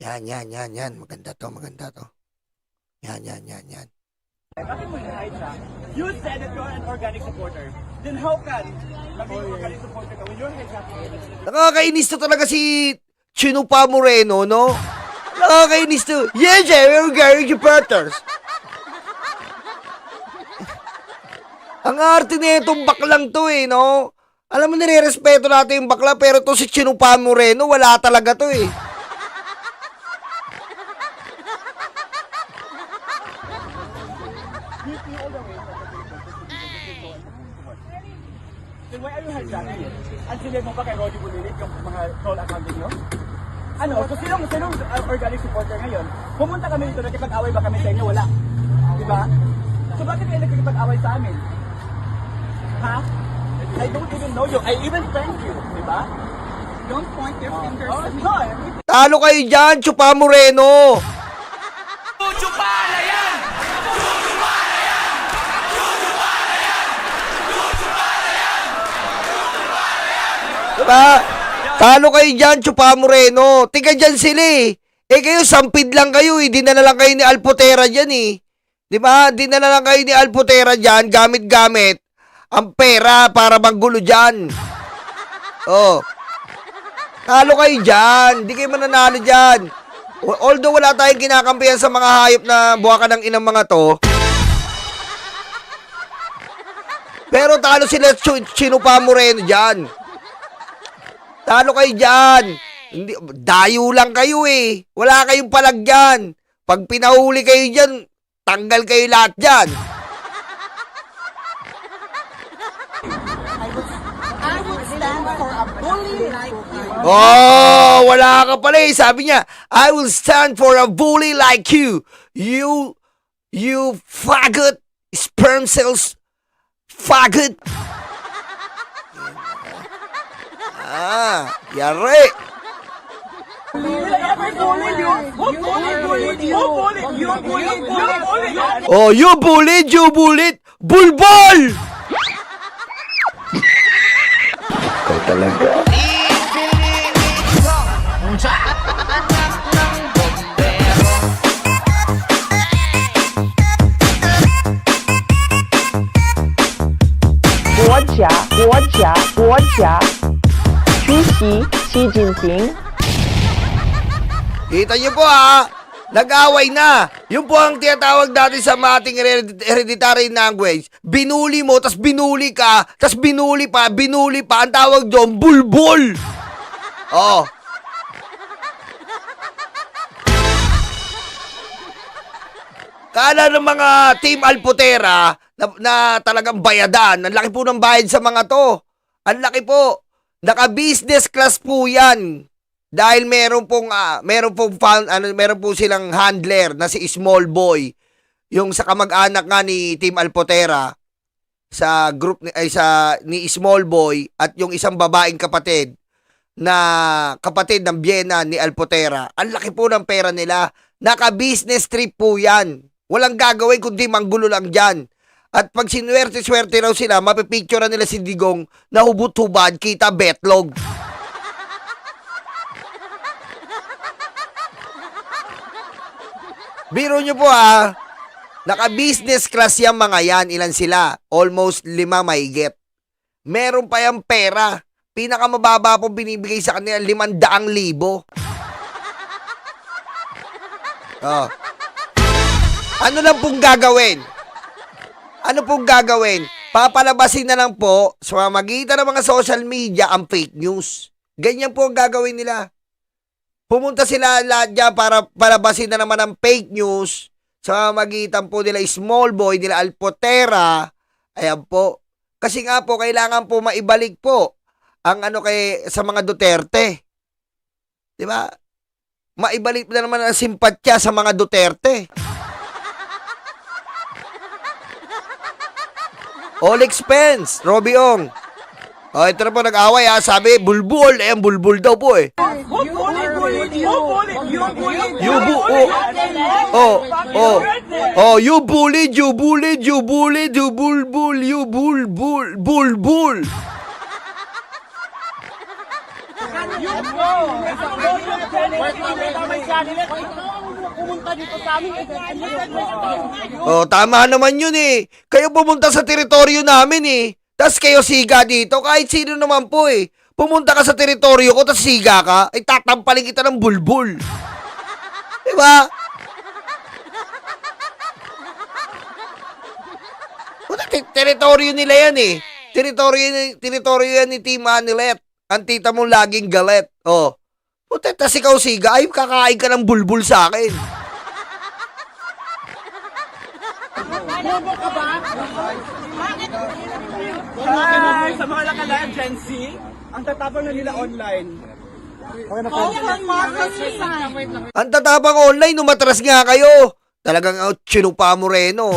Yan. Maganda to. Yan. Bakit mo hinahay siya? You said that you're an organic supporter. Then how can maging organic supporter ka when you're hijacking? Nakakainis to talaga si Chinupa Moreno, no? Nakakainis to. Yes, we're organic supporters. Ang arte na itong baklang to no? Alam mo, nire-respeto natin yung bakla, pero to si Chinupa Moreno, wala talaga to Then why are you hijacking it? Ang silid mo pa kay Roddy Bulilit yung mga troll account niyo? Ano? So sinong organic supporter ngayon? Pumunta kami dito, nakipag-away ba kami sa inyo? Wala. Diba? So bakit kayo nakipag-away sa amin? Ha? I don't even know you. I even thank you. Diba? Don't point your fingers at me. Talo kayo dyan, Chupa Moreno! Diba? Talo kayo dyan, Chupa Moreno. Tika dyan sila kayo, sampid lang kayo Dinala lang kayo ni Alpotera dyan Diba? Dinala lang kayo ni Alpotera dyan, gamit-gamit ang pera para manggulo dyan. Talo kayo dyan. Hindi kayo mananalo dyan. Although wala tayong kinakampihan sa mga hayop na buwakan ng inang mga to. Pero talo sila Chinupa Moreno dyan. Talo kayo dyan. Dayo lang kayo Wala kayong palagyan. Pag pinahuli kayo dyan, tanggal kayo lahat dyan. I would stand for a bully like you. Oh, wala ka pala Sabi niya, I will stand for a bully like you. You faggot, sperm cells, faggot. Yari. Oh, you bullied, bulbol! Ikaw talaga. Quốc gia, Xi Jinping. Kita niyo po nag-away na. Yun po ang tinatawag natin sa ating hereditary language. Binuli mo, tas binuli ka, tas binuli pa. Ang tawag doon, bulbol. Kala ng mga Team Alpotera na talagang bayadan. Ang laki po ng bayad sa mga to. Ang laki po. Naka-business class po yan. Dahil meron po silang handler na si Small Boy. Yung sa kamag-anak nga ni Team Alpotera sa group ni Small Boy at yung isang babaeng kapatid ng biyena ni Alpotera. Ang laki po ng pera nila. Naka-business trip po yan. Walang gagawin kundi manggulo lang dyan. At pag sinuwerte-swerte raw sila, mapipicturean nila si Digong na hubot-hubad, kita betlog. Biro nyo po naka-business class yung mga yan. Ilan sila? Almost 5 mahigit. Meron pa yung pera. Pinakamababa po binibigay sa kanila 500,000. Ano lang pong gagawin? Papalabasin na lang po sa pamamagitan ng mga social media ang fake news. Ganyan po ang gagawin nila. Pumunta sila lahat dyan para palabasin na naman ang fake news sa pamamagitan po nila Small Boy, nila Alpotera. Ayan po. Kasi nga po, kailangan po maibalik po ang sa mga Duterte. Diba? Maibalik na naman ang simpatya sa mga Duterte. All expense, Robbie Ong. Ito na po nag-away Sabi, bulbul. Ang bulbul daw po You bulbul. Danilet, ikaw ang pumunta dito sa amin. Oh, tama naman yun eh. Kayo pumunta sa teritoryo namin eh. Tas kayo siga dito, kahit sino naman po eh. Pumunta ka sa teritoryo ko, tas siga ka, ay tatampalin kita ng bulbul. Diba? Teritoryo nila yan eh. Teritoryo yan ni Team Anilet. Ang tita mong laging galit. Oh. Puta, tas ikaw siga, ay kakain ka ng bulbul sa akin. Bobo ka ba? Hi! Sa mga nakalayan, Gen Z, ang tatapang na nila online. Call for Marcos resign. Ang tatabang online, umatras nga kayo. Talagang chinupa mo reno.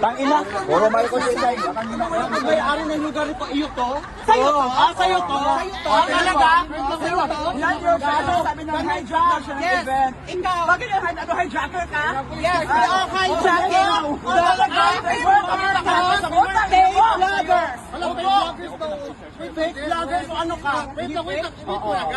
Tangina, puro Marcos resign. Ang may-ari ng lugar ito, iyo to? Sa'yo to? Sa'yo to? Talaga? Sa'yo to? Yan yung sabi ng hijack siya ng Yes. event. Ikaw. Bakit yung hijacker ka? Yes, we are hijacking. Talaga? Fake vloggers. Fake vloggers o ano ka?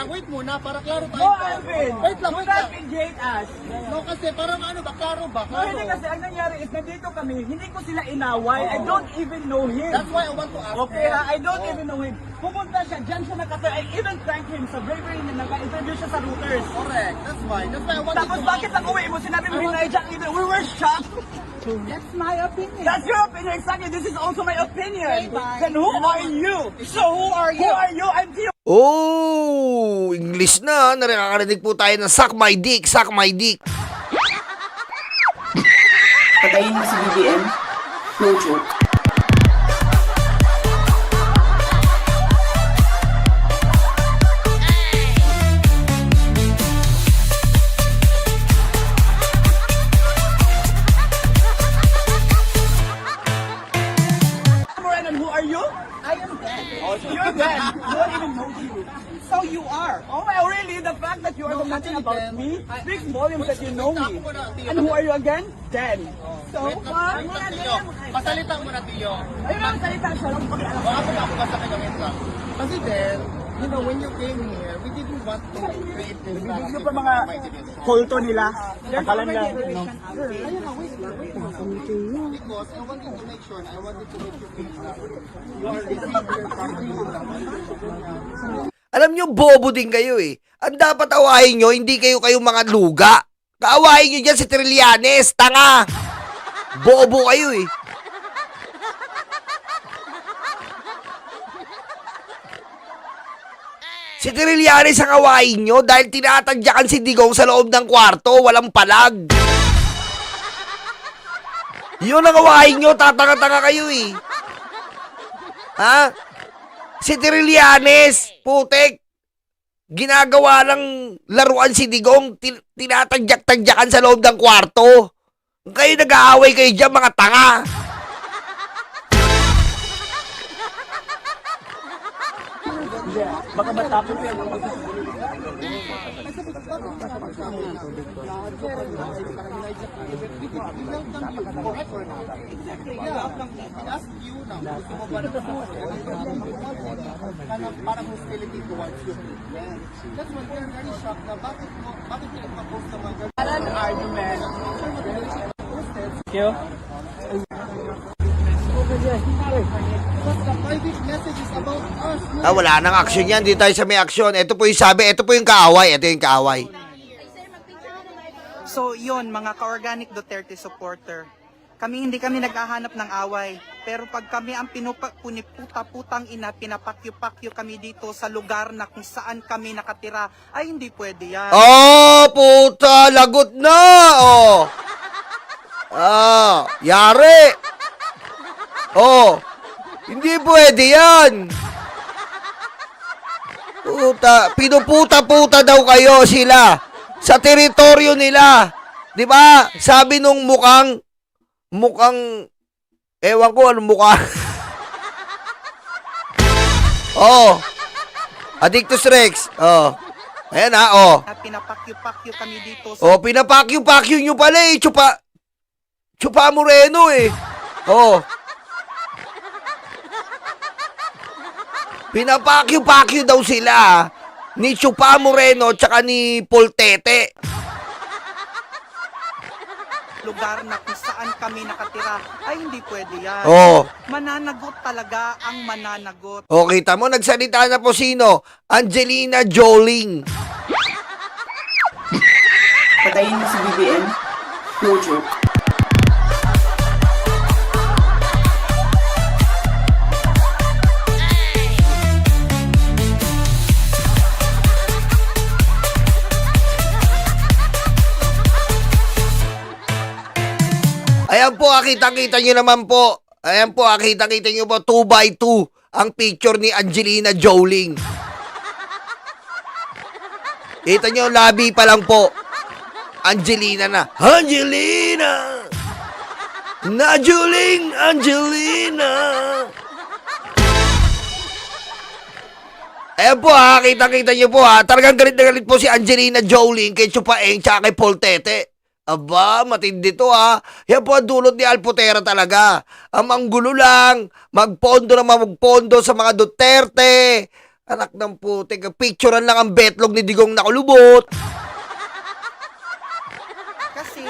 Wait muna, para klaro tayo. No, Alvin. Wait lang, Do wait not lang. engage us. No, kasi parang ano ba, klaro ba? No, hindi kasi ang nangyari is nandito kami, hindi ko sila inaway. I don't even know him. That's why I want to ask. Okay ha, I don't even know him. Pumunta siya, dyan siya nakatira. I even thank him sa bravery na naka-interview siya sa Reuters. Correct, that's why. That's why I want Tapos bakit ang uwi mo? Sinabi mo hinayjack even. We were shocked. That's my opinion. That's your opinion. Exactly. This is also my opinion. Bye. Then who are you? So who are Who you? are you? I'm Theo. Oh, English na. Nakakarinig po tayo ng suck my dick, suck my dick. Patayin mo si BBM. No joke. Moran, and who are you? I am dead. Oh, so you're Ben. No one even knows you. So you are. Oh, well, really? The fact that you are commenting about me speaks volumes that you know me. And who are you again? Dan. So, what? Pasalita mo na, Tio. Ayun lang, salita siya lang. Pakialam. Ako na ako basta kagawin lang. Kasi then, you know, when you came here, we didn't want to create this Video pa mga kulto nila. Akalan lang. No? because I wanted to make sure, I wanted to make you feel that you are receiving your Alam nyo, bobo din kayo eh. Ang dapat awahin nyo, hindi kayo mga luga. Kaawahin nyo dyan si Trillanes, tanga. Bobo kayo eh. Si Trillanes ang awahin nyo dahil tinatadyakan si Digong sa loob ng kwarto, walang palag. Yun ang awahin nyo, tatanga-tanga kayo eh. Ha? Si Trillanes, putek, ginagawa ng laruan si Digong, tinatadyak-tadyakan sa loob ng kwarto. Kayo nag-aaway kayo dyan, mga tanga. Baka matapos yan. parang hostility towards you. That's why we're very shocked na bakit yung mag-post ng mga An argument. You? the private messages about us. Wala nang action yan, di tayo sa may action. Ito po yung sabi, ito po yung kaaway, ito yung kaaway. So yun, mga ka-organic Duterte supporter, hindi kami naghahanap ng away. Pero pag kami ang puniputa-putang ina, pinapakyo-pakyo kami dito sa lugar na kung saan kami nakatira, ay hindi pwede yan. Oh, puta, lagot na. Oh. Yari. Oh, hindi pwede yan. Puta, pinuputa-puta daw kayo sila sa teritoryo nila. 'Di ba? Sabi nung mukhang ewan ko anong mukha. Oh. Addictus Rex. Oh. Ayan Pinapakyo-pakyo kami dito sa Oh, pinapakyo-pakyo nyo pala eh. Chupa Moreno eh. Oh. Pinapakyo-pakyo daw sila. ni Chupa Moreno tsaka ni Poltete. lugar na kung saan kami nakatira, ay hindi pwede yan. Oh. Mananagot talaga ang mananagot. O, kita mo, nagsalita na po sino? Angelina Joling. Patayin mo si BBM? No joke. Ayan po, kitang-kita nyo naman po. Ayan po, kitang-kita nyo po, 2x2 ang picture ni Angelina Joling. Kita nyo, labi pa lang po. Angelina na. Angelina! Na Joling, Angelina! Ayan po kitang-kita nyo po talagang galit na galit po si Angelina Joling kay Chupaeng tsaka kay Poltete. Aba, matindi to Yan po ang dulot ni Alputera talaga. Ang manggulo lang, magpondo na magpondo sa mga Duterte. Anak ng putik, picturean lang ang betlog ni Digong nakulubot. Kasi,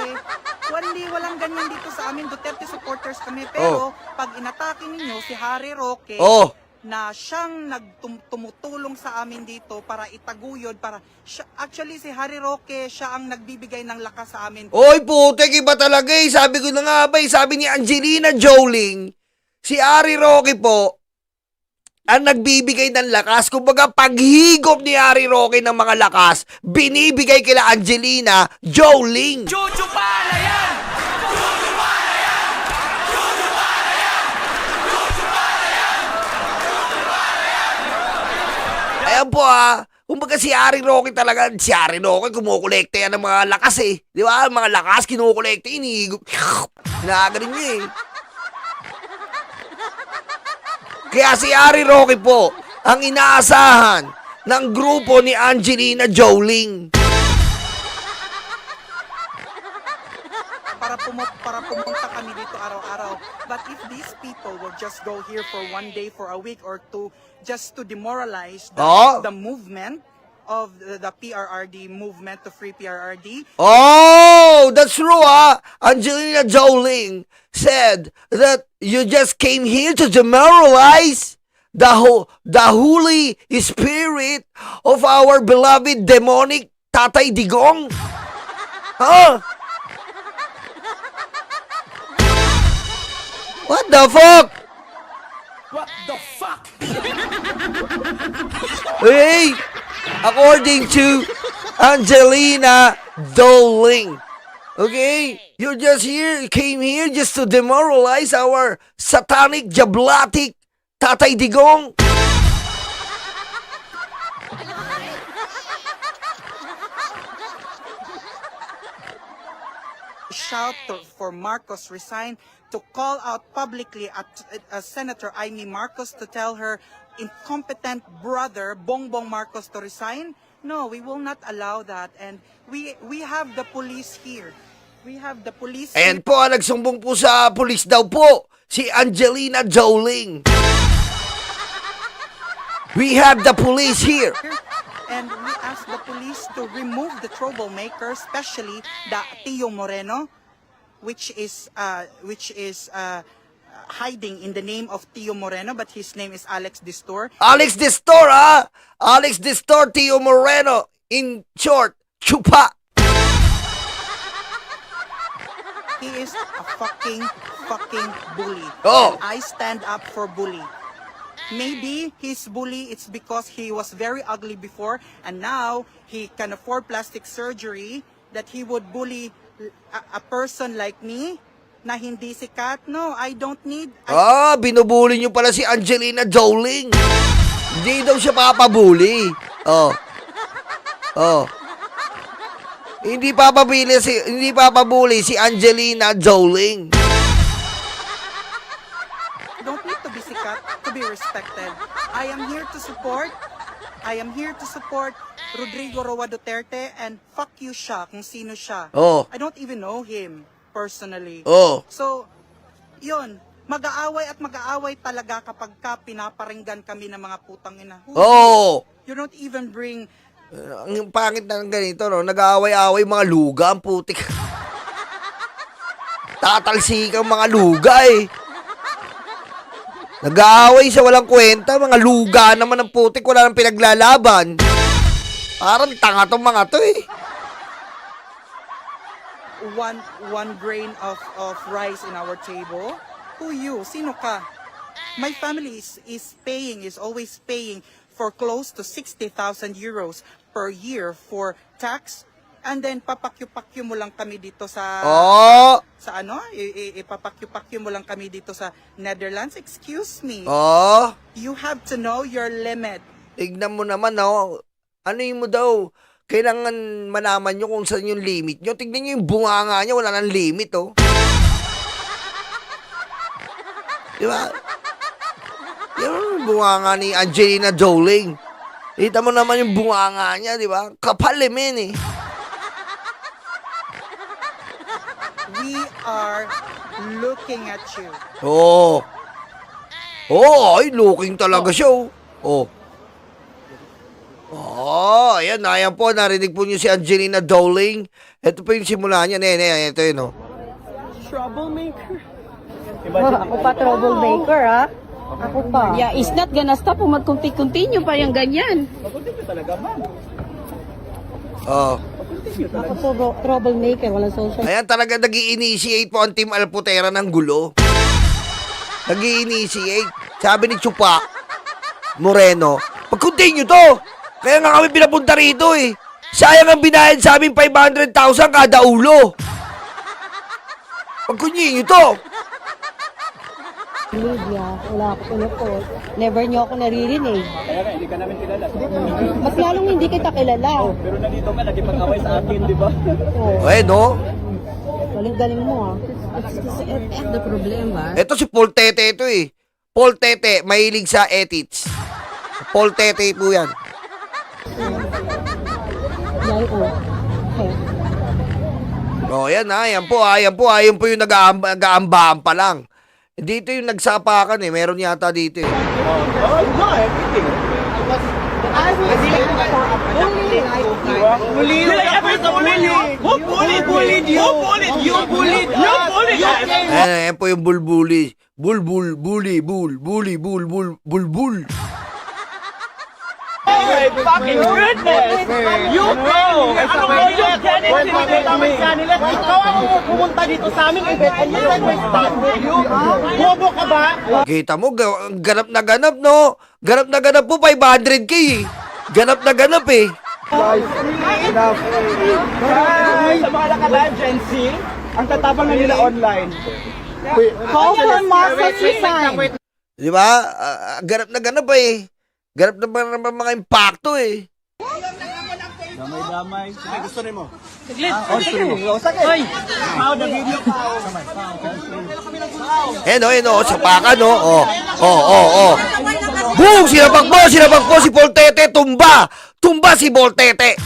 walang ganyan dito sa amin. Duterte supporters kami. Pero, pag inatake ninyo si Harry Roque, na siyang tumutulong sa amin dito para itaguyod, actually si Harry Roque, siya ang nagbibigay ng lakas sa amin. Oy, putik, iba talaga Sabi ko na nga ba sabi ni Angelina Joling, si Harry Roque po, ang nagbibigay ng lakas. Kumbaga, paghigop ni Harry Roque ng mga lakas, binibigay kila Angelina Joling. Chuchupala yan! Ayan po kumbaga si Harry Roque talaga, si Harry Roque kumukolekta yan ng mga lakas Di ba? Mga lakas kinukolekta, inihigop. Hinagaling niya Kaya si Harry Roque po, ang inaasahan ng grupo ni Angelina Joling. Para pumunta kami dito araw-araw. But if these people will just go here for one day, for a week or two, just to demoralize the movement of the PRRD movement to free PRRD. Oh, that's true Angelina Joling said that you just came here to demoralize the holy spirit of our beloved demonic Tatay Digong. What the fuck? What the fuck? Hey, according to Angelina Joling, okay, you came here just to demoralize our satanic, diablatic Tatay Digong. Shout for Marcos resign, to call out publicly at Senator Amy Marcos to tell her incompetent brother Bongbong Marcos to resign. No, we will not allow that, and we have the police here. We have the police. Ayan po nagsumbong po sa pulis daw po si Angelina Joling. We have the police here. And we ask the police to remove the troublemaker, especially the Tio Moreno, which is hiding in the name of Tio Moreno, but his name is Alex Distor. Alex Distor Alex Distor, Tio Moreno. In short, Chupa. He is a fucking bully. Oh. And I stand up for bully. Maybe he's bully, it's because he was very ugly before, and now he can afford plastic surgery, that he would bully a person like me na hindi sikat. No, I don't need. Binubuli niyo pala si Angelina Joling. Hindi daw siya papabuli. Hindi papabuli si Angelina Joling. Don't need to be sikat to be respected. I am here to support Rodrigo Roa Duterte, and fuck you siya kung sino siya. I don't even know him personally. So, yun. Mag-aaway at mag-aaway talaga kapag pinaparinggan kami ng mga putang ina. Oo. You don't even bring Ang pangit na ng ganito, no? Nag-aaway-aaway mga luga, ang putik. Tatalsikang mga luga, eh. Nag-aaway sa walang kwenta, mga luga naman ang putik, wala nang pinaglalaban. Parang tanga tong mga to, eh. one grain of rice in our table. Who you? Sino ka? My family is always paying for close to 60,000 euros per year for tax, and then papakyu-pakyu mo lang kami dito sa Oh. sa ano? Ipapakyu-pakyu mo lang kami dito sa Netherlands. Excuse me. Oh. You have to know your limit. Tignan mo naman, no? Ano yun mo daw? Kailangan malaman nyo kung saan yung limit nyo. Tignan nyo yung bunganga nyo, wala nang limit, oh. Di ba? Yung bunganga ni Angelina Jolie. Kita mo naman yung bunganga niya, di ba? Kapal eh, men, eh. We are looking at you. Oo. Oo, ay, looking talaga siya, oh. Oh. Oh, ayan po, narinig po niyo si Angelina Jolie. Ito po yung simula niya, ito yun, oh. Ako pa troublemaker, ha? Ako pa. Yeah, it's not gonna stop kung mag-continue pa yung ganyan. Oh. Ako po troublemaker, walang social. Ayan, talaga nag-i-initiate po ang Team Alputera ng gulo. Nag-i-initiate. Sabi ni Chupa Moreno, pag-continue to. Kaya nga kami pinapunta rito, eh. Sayang ang binayad sa amin 500,000 kada ulo. Pag-continue to. Media, wala ako pinupot. Never niyo ako naririnig. Kaya nga, hindi ka namin kilala. Mas lalong hindi kita kilala. Pero nandito ka, nagipag-away sa akin, di ba? Oh, Eh, no? galing-galing mo, ha? The problema. Ito si Paul Tete ito, eh. Paul Tete, mahilig sa edits. Paul Tete po yan. Yay, oh. Okay. Oh, yan ha. Yan po ha. Yan po ha. Yan po yung nag-aambahan pa lang. Dito yung nagsapakan eh. Meron yata dito eh. Ayan po yung bulbuli. Bulbul, bully, bul, bully, bul, bul, bulbul. Fucking goodness! You know! Ano mo yung kanila? Ikaw ang pumunta dito sa aming event and you said my stand with you? Bobo ka ba? Kita mo, ganap na ganap, no? Ganap na ganap po, 500k eh. Ganap na ganap eh. Sa mga nakalayan, Gen Z, ang tatapang na nila online. Call for Marcos resign. Di ba? Ganap na ganap eh. Ganap na mga impacto eh. Damay-damay. Sige, gusto rin mo. Sige. Sige. How the video pa. Sapakan, no? Oh. Boom! Sinapak po si Paul Tete, tumba! Tumba si Paul Tete!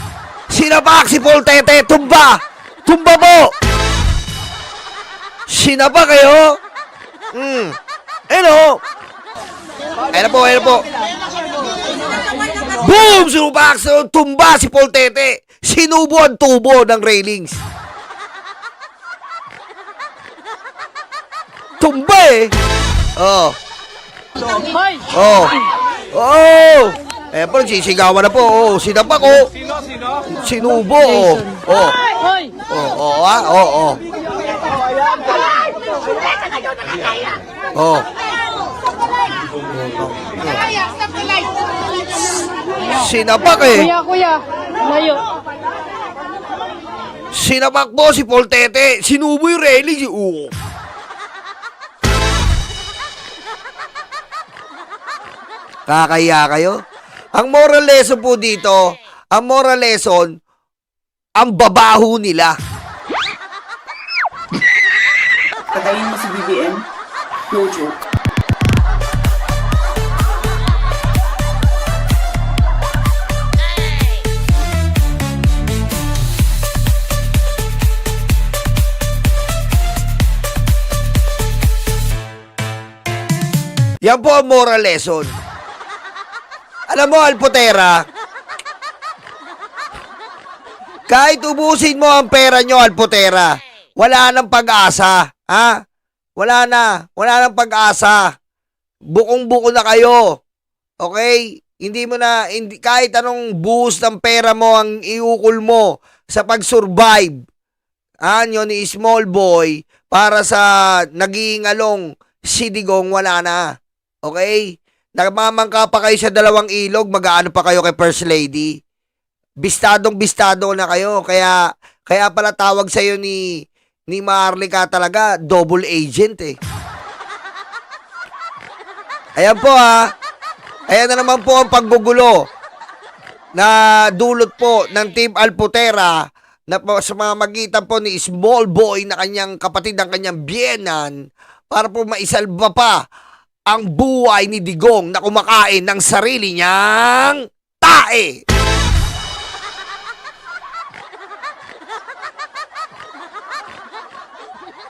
Sinapak si Paul Tete, tumba! Tumba po! Sinapak kayo? Ayun po. Boom! Sinapak, tumba si Paul Tete! Sinubo ang tubo ng railings. Tumba eh! Oh. Eh, po, sisigawan na po. Oh, sinapak, oh. Sinubo, oh. Sinapak eh. Kuya, layo. Sinapak po si Paul Tete. Sinubo yung railing. Kakaya kayo? Ang moral lesson po dito, ang babaho nila. Patayin mo si BBM. No joke. Yan po ang moral lesson. Alam mo, Alpotera, kahit ubusin mo ang pera nyo, Alpotera, wala nang pag-asa. Ha? Wala nang pag-asa. Bukong-buko na kayo. Okay? Hindi mo na, kahit anong buhos ng pera mo ang iukol mo sa pag-survive. Nyo ni small boy para sa nag-iingalong si Digong, wala na. Okay? Nagmamangka pa kayo sa dalawang ilog, mag-aano pa kayo kay First Lady. Bistadong-bistado na kayo. Kaya pala tawag sa'yo ni Maharlika talaga, double agent eh. Ayan po ha. Ayan na naman po ang paggugulo na dulot po ng Team Alpotera na sa mga magitan po ni small boy na kanyang kapatid ng kanyang biyenan para po maisalba pa ang buhay ni Digong na kumakain ng sarili niyang tae.